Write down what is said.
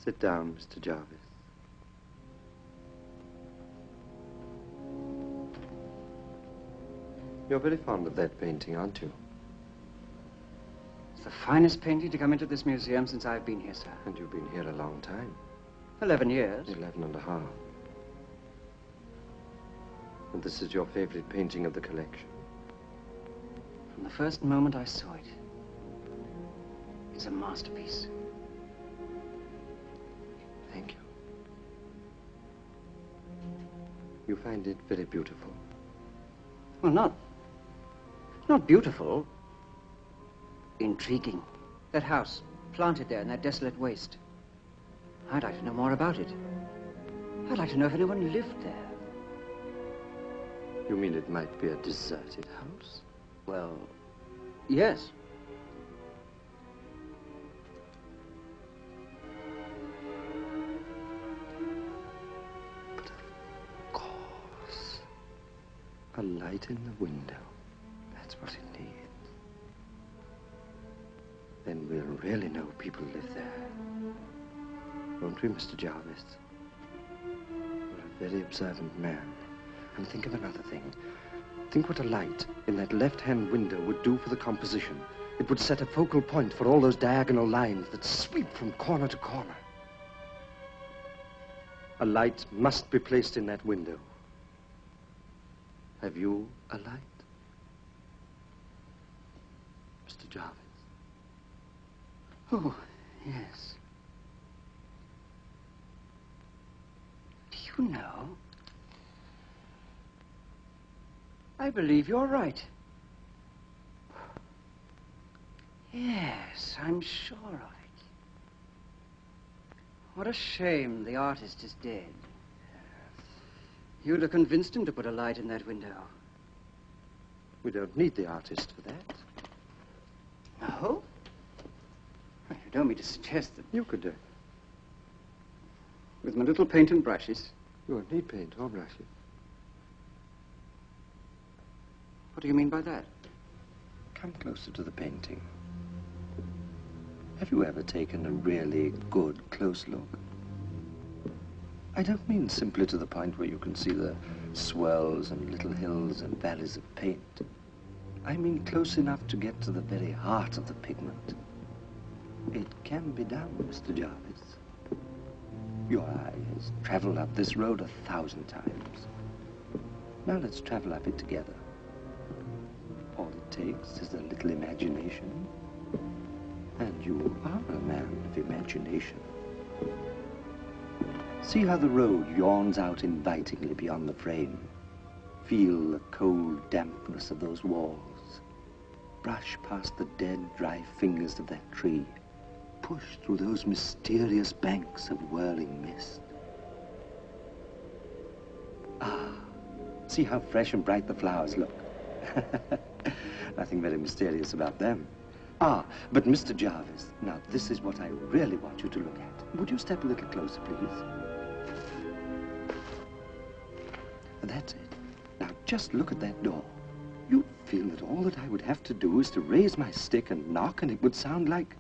Sit down, Mr. Jarvis. You're very fond of that painting, aren't you? It's the finest painting to come into this museum since I've been here, sir. And you've been here a long time. 11 years. 11 and a half. And this is your favorite painting of the collection? From the first moment I saw it, it's a masterpiece. Thank you. You find it very beautiful? Well, not beautiful. Intriguing. That house, planted there in that desolate waste. I'd like to know more about it. I'd like to know if anyone lived there. You mean it might be a deserted house? Well, yes. But of course. A light in the window. That's what it needs. Then we'll really know people live there. Won't we, Mr. Jarvis? You're a very observant man. And think of another thing. Think what a light in that left-hand window would do for the composition. It would set a focal point for all those diagonal lines that sweep from corner to corner. A light must be placed in that window. Have you a light? Mr. Jarvis? Oh, yes. Do you know? I believe you're right. Yes, I'm sure of it. What a shame the artist is dead. You'd have convinced him to put a light in that window. We don't need the artist for that. No? You don't mean to suggest that... You could do it. With my little paint and brushes? You won't need paint or brushes. What do you mean by that? Come closer to the painting. Have you ever taken a really good close look? I don't mean simply to the point where you can see the swirls and little hills and valleys of paint. I mean close enough to get to the very heart of the pigment. It can be done, Mr. Jarvis. Your eye has traveled up this road 1,000 times. Now let's travel up it together. All it takes is a little imagination. And you are a man of imagination. See how the road yawns out invitingly beyond the frame. Feel the cold dampness of those walls. Brush past the dead, dry fingers of that tree. Push through those mysterious banks of whirling mist. Ah, see how fresh and bright the flowers look. Nothing very mysterious about them. Ah, but Mr. Jarvis, now this is what I really want you to look at. Would you step a little closer, please? That's it. Now just look at that door. You'd feel that all that I would have to do is to raise my stick and knock, and it would sound like...